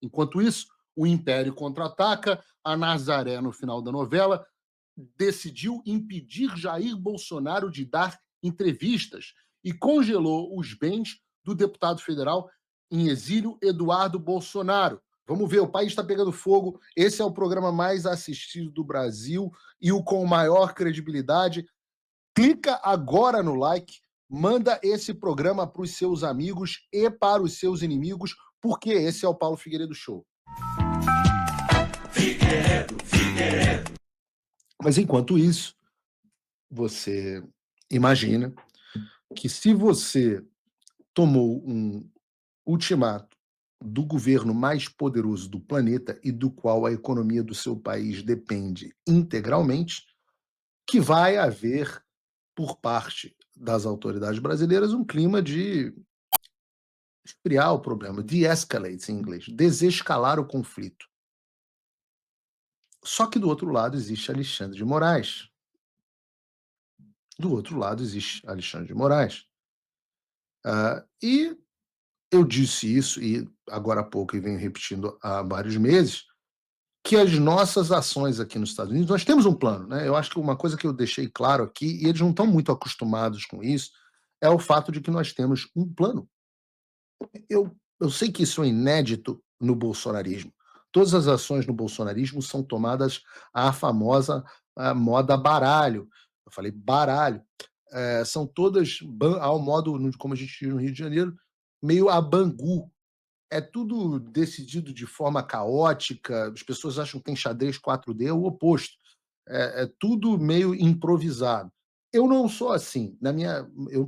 Enquanto isso, o Império contra-ataca, a Nazaré, no final da novela, decidiu impedir Jair Bolsonaro de dar entrevistas e congelou os bens do deputado federal em exílio, Eduardo Bolsonaro. Vamos ver, o país está pegando fogo. Esse é o programa mais assistido do Brasil e o com maior credibilidade. Clica agora no like, manda esse programa para os seus amigos e para os seus inimigos, porque esse é o Paulo Figueiredo Show. Figueiredo. Mas enquanto isso, você imagina que se você tomou um ultimato do governo mais poderoso do planeta e do qual a economia do seu país depende integralmente, que vai haver, por parte das autoridades brasileiras, um clima de esfriar o problema, de-escalate em inglês, desescalar o conflito. Só que do outro lado existe Alexandre de Moraes. Do outro lado existe Alexandre de Moraes. E eu disse isso, e agora há pouco, e venho repetindo há vários meses, que as nossas ações aqui nos Estados Unidos, nós temos um plano, né? Eu acho que uma coisa que eu deixei claro aqui, e eles não estão muito acostumados com isso, é o fato de que nós temos um plano. Eu sei que isso é inédito no bolsonarismo. Todas as ações no bolsonarismo são tomadas à famosa moda baralho. Eu falei baralho. São todas ao modo, como a gente diz no Rio de Janeiro, meio a Bangu. É tudo decidido de forma caótica, as pessoas acham que tem xadrez 4D, é o oposto. É tudo meio improvisado. Eu não sou assim,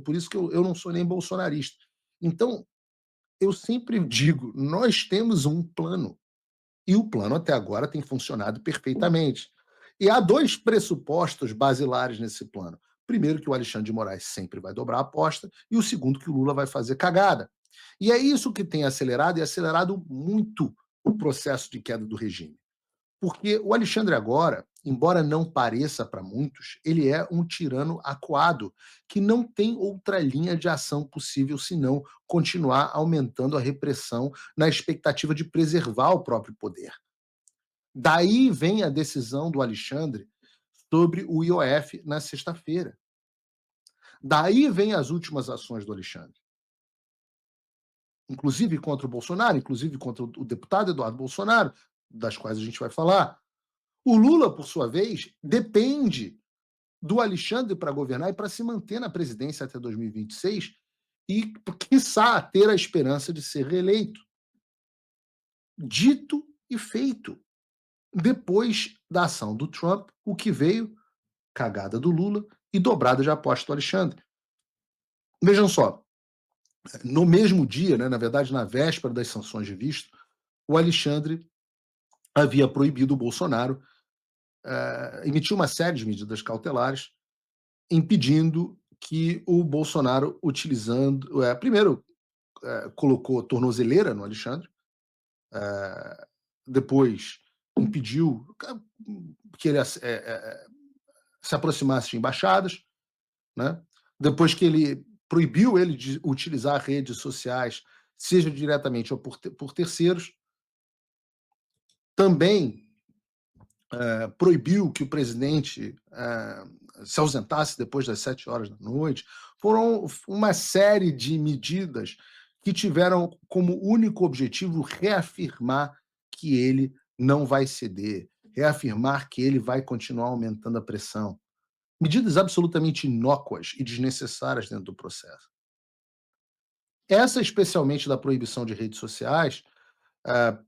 por isso que eu não sou nem bolsonarista. Então, eu sempre digo, nós temos um plano, e o plano até agora tem funcionado perfeitamente. E há dois pressupostos basilares nesse plano. Primeiro, que o Alexandre de Moraes sempre vai dobrar a aposta, e o segundo, que o Lula vai fazer cagada. E é isso que tem acelerado, e acelerado muito o processo de queda do regime. Porque o Alexandre agora, embora não pareça para muitos, ele é um tirano acuado, que não tem outra linha de ação possível senão continuar aumentando a repressão na expectativa de preservar o próprio poder. Daí vem a decisão do Alexandre sobre o IOF na sexta-feira. Daí vem as últimas ações do Alexandre. Inclusive contra o Bolsonaro, inclusive contra o deputado Eduardo Bolsonaro, das quais a gente vai falar. O Lula, por sua vez, depende do Alexandre para governar e para se manter na presidência até 2026 e, quiçá, ter a esperança de ser reeleito. Dito e feito. Depois da ação do Trump, o que veio? Cagada do Lula e dobrada de aposta do Alexandre. Vejam só, no mesmo dia, né, na verdade, na véspera das sanções de visto, o Alexandre havia proibido o Bolsonaro emitiu uma série de medidas cautelares impedindo que o Bolsonaro, utilizando... primeiro, colocou tornozeleira no Alexandre, depois impediu que ele se aproximasse de embaixadas, né? Depois que ele proibiu ele de utilizar redes sociais, seja diretamente ou por terceiros, também proibiu que o presidente se ausentasse depois das 7 horas da noite. Foram uma série de medidas que tiveram como único objetivo reafirmar que ele não vai ceder, reafirmar que ele vai continuar aumentando a pressão. Medidas absolutamente inócuas e desnecessárias dentro do processo. Essa, especialmente da proibição de redes sociais,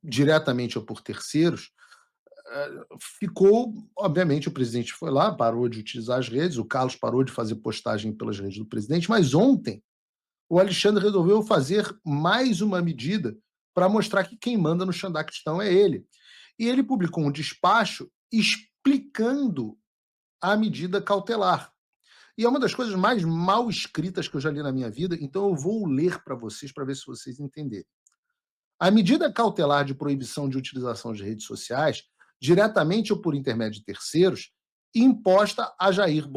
diretamente ou por terceiros, ficou, obviamente, o presidente foi lá, parou de utilizar as redes, o Carlos parou de fazer postagem pelas redes do presidente, mas ontem o Alexandre resolveu fazer mais uma medida para mostrar que quem manda no Xandaquistão é ele. E ele publicou um despacho explicando a medida cautelar. E é uma das coisas mais mal escritas que eu já li na minha vida, então eu vou ler para vocês, para ver se vocês entenderem. A medida cautelar de proibição de utilização de redes sociais, diretamente ou por intermédio de terceiros, imposta a Jair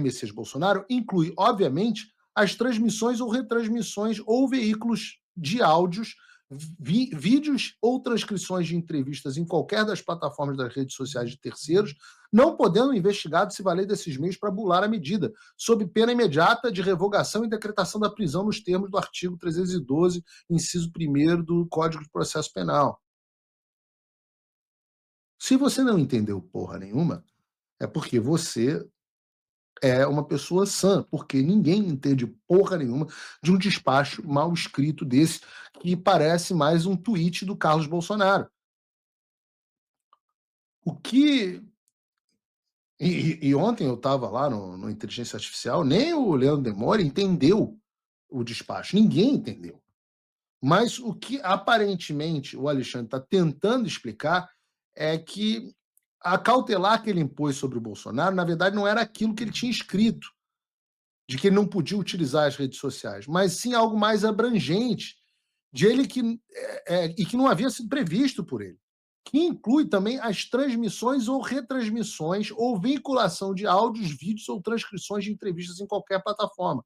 Messias Bolsonaro, inclui, obviamente, as transmissões ou retransmissões ou veículos de áudios vídeos ou transcrições de entrevistas em qualquer das plataformas das redes sociais de terceiros, não podendo o investigado se valer desses meios para bular a medida, sob pena imediata de revogação e decretação da prisão nos termos do artigo 312, inciso 1º do Código de Processo Penal. Se você não entendeu porra nenhuma, é porque você é uma pessoa sã, porque ninguém entende porra nenhuma de um despacho mal escrito desse, que parece mais um tweet do Carlos Bolsonaro. O que. E ontem eu estava lá no Inteligência Artificial, nem o Leandro Demore entendeu o despacho, ninguém entendeu. Mas o que aparentemente o Alexandre está tentando explicar é que a cautelar que ele impôs sobre o Bolsonaro, na verdade, não era aquilo que ele tinha escrito, de que ele não podia utilizar as redes sociais, mas sim algo mais abrangente, de ele e que não havia sido previsto por ele, que inclui também as transmissões ou retransmissões ou vinculação de áudios, vídeos ou transcrições de entrevistas em qualquer plataforma.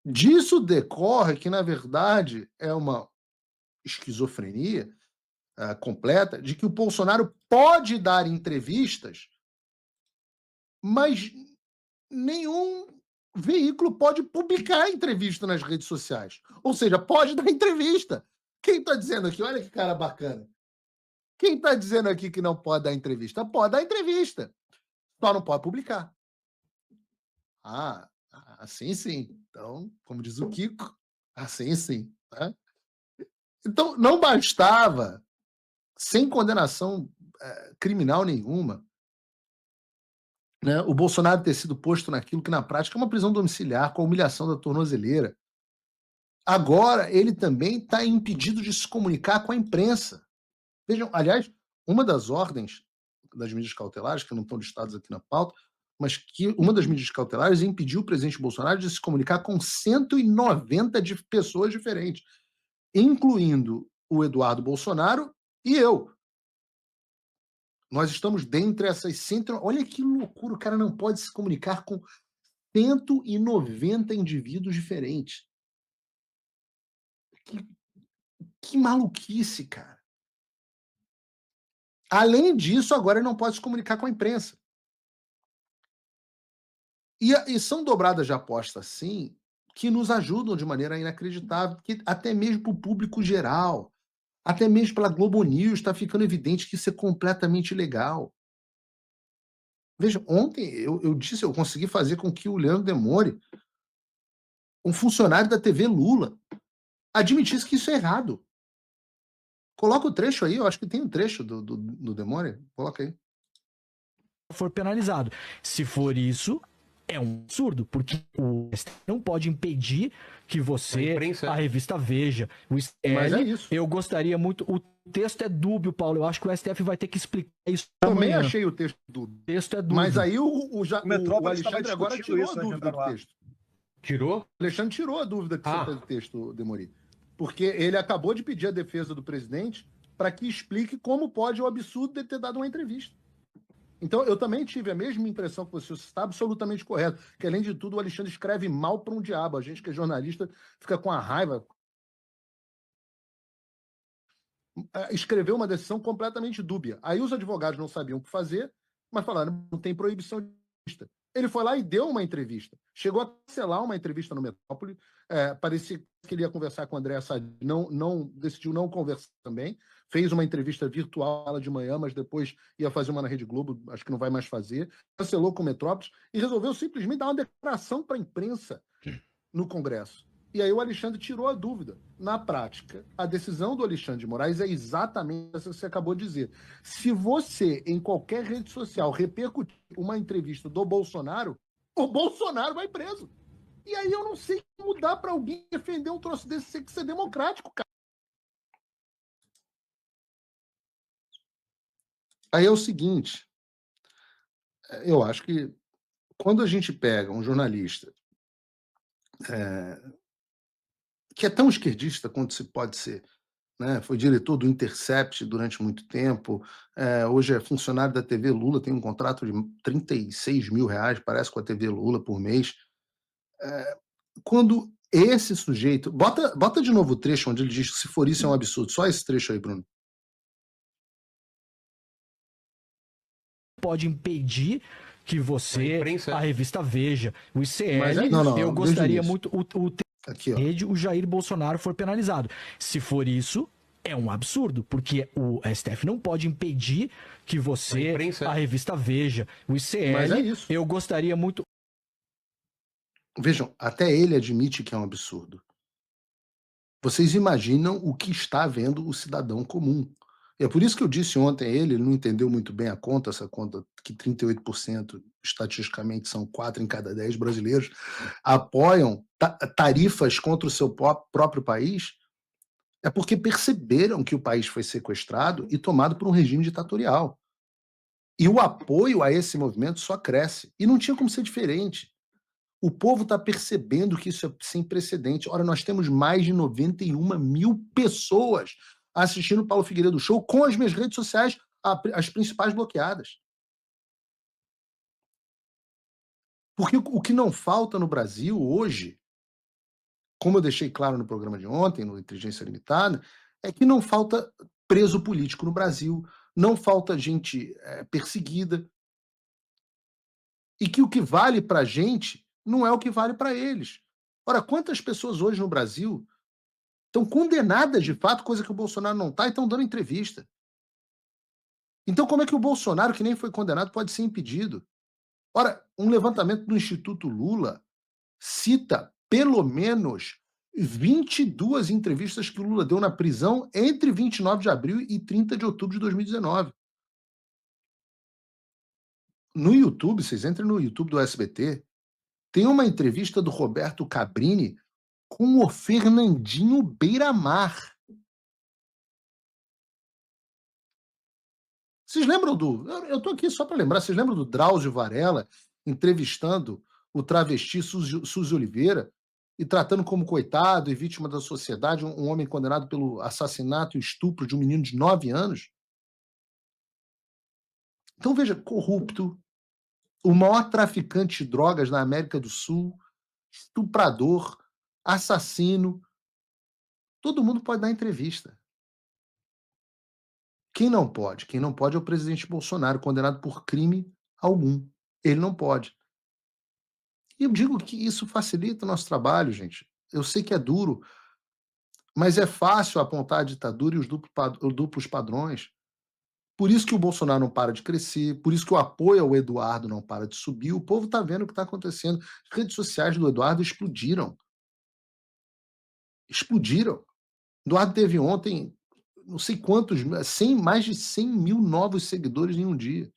Disso decorre que, na verdade, é uma esquizofrenia completa de que o Bolsonaro pode dar entrevistas, mas nenhum veículo pode publicar entrevista nas redes sociais. Ou seja, pode dar entrevista. Quem está dizendo aqui? Olha que cara bacana. Quem está dizendo aqui que não pode dar entrevista? Pode dar entrevista. Só não pode publicar. Assim sim. Então, como diz o Kiko, assim sim. Né? Então, não bastava, sem condenação criminal nenhuma, né, o Bolsonaro ter sido posto naquilo que na prática é uma prisão domiciliar com a humilhação da tornozeleira. Agora, ele também está impedido de se comunicar com a imprensa. Vejam, aliás, uma das ordens das medidas cautelares, que não estão listadas aqui na pauta, mas que uma das medidas cautelares impediu o presidente Bolsonaro de se comunicar com 190 pessoas diferentes, incluindo o Eduardo Bolsonaro e eu. Nós estamos dentre essas 100. Olha que loucura, o cara não pode se comunicar com 190 indivíduos diferentes. Que maluquice, cara. Além disso, agora ele não pode se comunicar com a imprensa. E são dobradas de aposta, assim, que nos ajudam de maneira inacreditável, que até mesmo para o público geral, até mesmo pela Globo News, está ficando evidente que isso é completamente ilegal. Veja, ontem eu disse, eu consegui fazer com que o Leandro Demore, um funcionário da TV Lula, admitisse que isso é errado. Coloca o trecho aí, eu acho que tem um trecho do Demore. Coloca aí. For penalizado. Se for isso, é um absurdo, porque o STF não pode impedir que você, a revista Veja, o STL, Mas é isso. Eu gostaria muito, o texto é dúbio, Paulo, eu acho que o STF vai ter que explicar isso Também amanhã. achei o texto dúbio. O texto é dúbio. Mas aí o Alexandre agora tirou a dúvida do texto. Tirou? O Alexandre tirou a dúvida que você tem do texto, Demori. Porque ele acabou de pedir a defesa do presidente para que explique como pode o absurdo de ter dado uma entrevista. Então, eu também tive a mesma impressão que você está absolutamente correto, que, além de tudo, o Alexandre escreve mal para um diabo. A gente que é jornalista fica com a raiva. Escreveu uma decisão completamente dúbia. Aí os advogados não sabiam o que fazer, mas falaram, não tem proibição de entrevista. Ele foi lá e deu uma entrevista. Chegou a cancelar uma entrevista no Metrópole. Parecia que ele ia conversar com o André Sadi, decidiu não conversar também. Fez uma entrevista virtual de manhã, mas depois ia fazer uma na Rede Globo, acho que não vai mais fazer. Cancelou com o Metrópolis e resolveu simplesmente dar uma declaração para a imprensa no Congresso. E aí o Alexandre tirou a dúvida. Na prática, a decisão do Alexandre de Moraes é exatamente essa que você acabou de dizer. Se você, em qualquer rede social, repercutir uma entrevista do Bolsonaro, o Bolsonaro vai preso. E aí eu não sei como dá para alguém defender um troço desse sem ser democrático, cara. Aí é o seguinte, eu acho que quando a gente pega um jornalista que é tão esquerdista quanto se pode ser, né? Foi diretor do Intercept durante muito tempo, hoje é funcionário da TV Lula, tem um contrato de R$36 mil, parece, com a TV Lula por mês. Quando Esse sujeito... Bota de novo o trecho onde ele diz que se for isso é um absurdo. Só esse trecho aí, Bruno. Pode impedir que você, a revista Veja, o ICL, eu gostaria muito... Aqui, ó. Rede, o Jair Bolsonaro for penalizado. Se for isso, é um absurdo, porque o STF não pode impedir que você, a revista Veja, o ICL, eu gostaria muito... Vejam, até ele admite que é um absurdo. Vocês imaginam o que está vendo o cidadão comum. E é por isso que eu disse ontem a ele não entendeu muito bem essa conta que 38%, estatisticamente são 4 em cada 10 brasileiros, apoiam tarifas contra o seu próprio país, é porque perceberam que o país foi sequestrado e tomado por um regime ditatorial. E o apoio a esse movimento só cresce. E não tinha como ser diferente. O povo está percebendo que isso é sem precedente. Ora, nós temos mais de 91 mil pessoas assistindo o Paulo Figueiredo Show com as minhas redes sociais, as principais bloqueadas. Porque o que não falta no Brasil hoje, como eu deixei claro no programa de ontem, no Inteligência Limitada, é que não falta preso político no Brasil, não falta gente perseguida, e que o que vale para a gente não é o que vale para eles. Ora, quantas pessoas hoje no Brasil estão condenadas de fato, coisa que o Bolsonaro não está, e estão dando entrevista? Então, como é que o Bolsonaro, que nem foi condenado, pode ser impedido? Ora, um levantamento do Instituto Lula cita pelo menos 22 entrevistas que o Lula deu na prisão entre 29 de abril e 30 de outubro de 2019. No YouTube, vocês entrem no YouTube do SBT, tem uma entrevista do Roberto Cabrini com o Fernandinho Beiramar. Vocês lembram do... Eu estou aqui só para lembrar, vocês lembram do Drauzio Varela entrevistando o travesti Suzy Oliveira e tratando como coitado e vítima da sociedade um homem condenado pelo assassinato e estupro de um menino de 9 anos? Então, veja, corrupto, o maior traficante de drogas na América do Sul, estuprador, assassino, todo mundo pode dar entrevista. Quem não pode? Quem não pode é o presidente Bolsonaro, condenado por crime algum. Ele não pode. E eu digo que isso facilita o nosso trabalho, gente. Eu sei que é duro, mas é fácil apontar a ditadura e os duplos padrões. Por isso que o Bolsonaro não para de crescer, por isso que o apoio ao Eduardo não para de subir. O povo está vendo o que está acontecendo. As redes sociais do Eduardo explodiram. Explodiram. Eduardo teve ontem, não sei quantos, mais de 100 mil novos seguidores em um dia.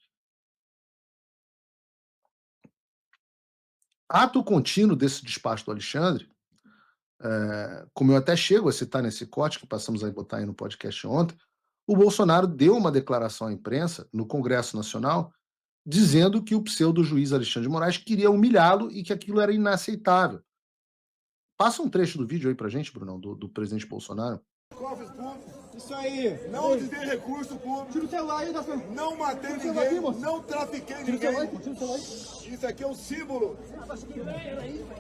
Ato contínuo desse despacho do Alexandre, como eu até chego a citar nesse corte que passamos a botar aí no podcast ontem, o Bolsonaro deu uma declaração à imprensa no Congresso Nacional dizendo que o pseudo-juiz Alexandre de Moraes queria humilhá-lo e que aquilo era inaceitável. Passa um trecho do vídeo aí pra gente, Brunão, do presidente Bolsonaro. Cofres públicos. Isso aí. Não desviei recurso público. Tira o celular aí, não matei ninguém, não trafiquei ninguém. Isso aqui é um símbolo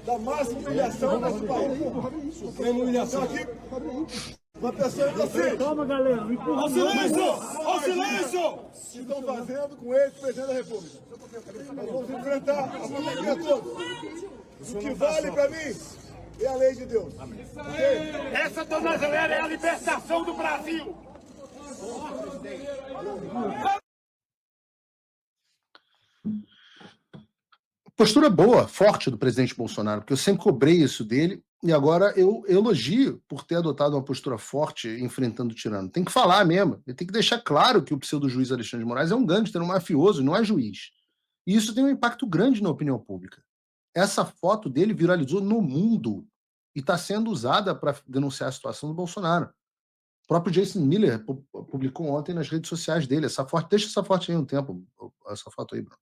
da máxima humilhação do nosso país. Suprema humilhação aqui. Uma pessoa assim. Calma, galera. Ao silêncio! Ao silêncio! O que estão fazendo com esse presidente da República? Nós vamos enfrentar a pandemia toda. O que vale para mim é a lei de Deus. Okay? Essa tornozeleira é a libertação do Brasil. Postura boa, forte do presidente Bolsonaro, porque eu sempre cobrei isso dele e agora eu elogio por ter adotado uma postura forte enfrentando o tirano. Tem que falar mesmo, ele tem que deixar claro que o pseudo-juiz Alexandre de Moraes é um gangster, um mafioso, não é juiz. E isso tem um impacto grande na opinião pública. Essa foto dele viralizou no mundo e está sendo usada para denunciar a situação do Bolsonaro. O próprio Jason Miller publicou ontem nas redes sociais dele essa foto. Deixa essa foto aí um tempo, essa foto aí, Bruno.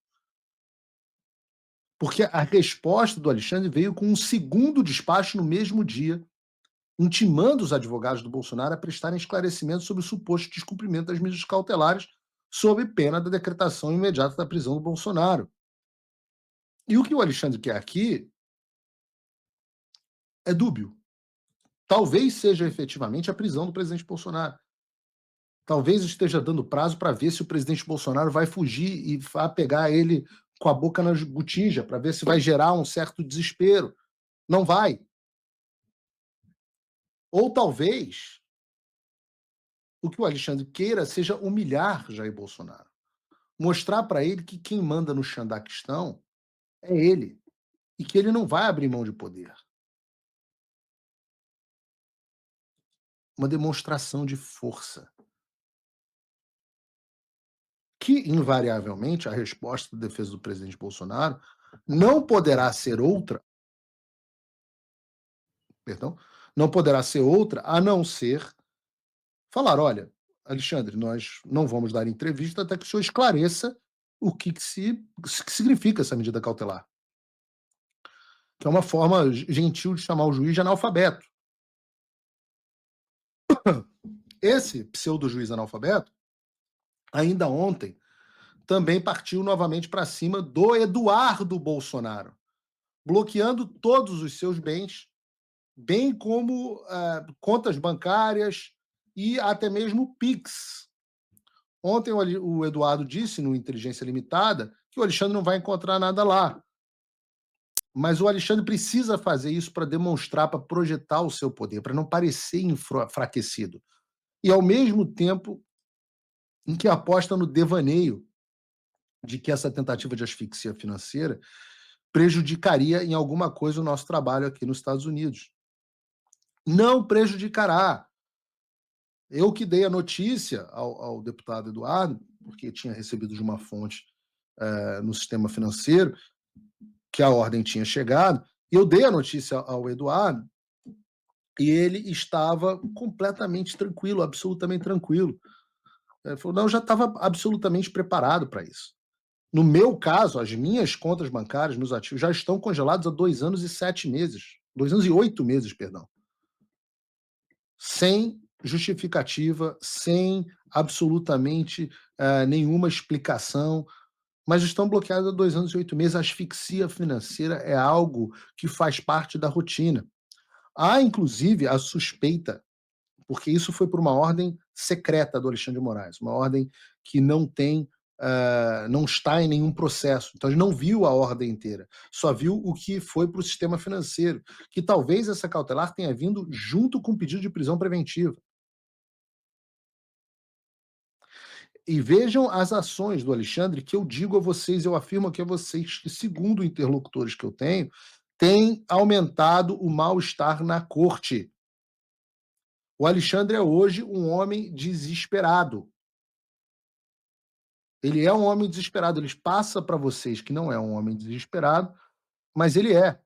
Porque a resposta do Alexandre veio com um segundo despacho no mesmo dia, intimando os advogados do Bolsonaro a prestarem esclarecimentos sobre o suposto descumprimento das medidas cautelares sob pena da decretação imediata da prisão do Bolsonaro. E o que o Alexandre quer aqui é dúbio. Talvez seja efetivamente a prisão do presidente Bolsonaro. Talvez esteja dando prazo para ver se o presidente Bolsonaro vai fugir e vai pegar ele com a boca na botija, para ver se vai gerar um certo desespero. Não vai. Ou talvez o que o Alexandre queira seja humilhar Jair Bolsonaro. Mostrar para ele que quem manda no Xandaquistão é ele. E que ele não vai abrir mão de poder. Uma demonstração de força. Que, invariavelmente, a resposta da defesa do presidente Bolsonaro não poderá ser outra, não poderá ser outra a não ser falar, olha, Alexandre, nós não vamos dar entrevista até que o senhor esclareça o que significa essa medida cautelar. Que é uma forma gentil de chamar o juiz de analfabeto. Esse pseudo-juiz analfabeto, ainda ontem, também partiu novamente para cima do Eduardo Bolsonaro, bloqueando todos os seus bens, bem como contas bancárias e até mesmo Pix. Ontem o Eduardo disse no Inteligência Limitada que o Alexandre não vai encontrar nada lá. Mas o Alexandre precisa fazer isso para demonstrar, para projetar o seu poder, para não parecer enfraquecido. E, ao mesmo tempo, em que aposta no devaneio de que essa tentativa de asfixia financeira prejudicaria em alguma coisa o nosso trabalho aqui nos Estados Unidos. Não prejudicará. Eu que dei a notícia ao deputado Eduardo, porque tinha recebido de uma fonte no sistema financeiro, que a ordem tinha chegado, e eu dei a notícia ao Eduardo, e ele estava completamente tranquilo, absolutamente tranquilo. Ele falou, não, eu já estava absolutamente preparado para isso. No meu caso, as minhas contas bancárias, meus ativos, já estão congelados há 2 anos e 7 meses. 2 anos e 8 meses, perdão. Sem justificativa, sem absolutamente nenhuma explicação, mas estão bloqueados há 2 anos e 8 meses. A asfixia financeira é algo que faz parte da rotina. Há, inclusive, a suspeita, porque isso foi por uma ordem secreta do Alexandre de Moraes, uma ordem que não está em nenhum processo. Então, ele não viu a ordem inteira, só viu o que foi para o sistema financeiro, que talvez essa cautelar tenha vindo junto com o pedido de prisão preventiva. E vejam as ações do Alexandre, que eu digo a vocês, eu afirmo aqui a vocês, que segundo interlocutores que eu tenho, tem aumentado o mal-estar na corte. O Alexandre é hoje um homem desesperado. Ele é um homem desesperado. Ele passa para vocês que não é um homem desesperado, mas ele é.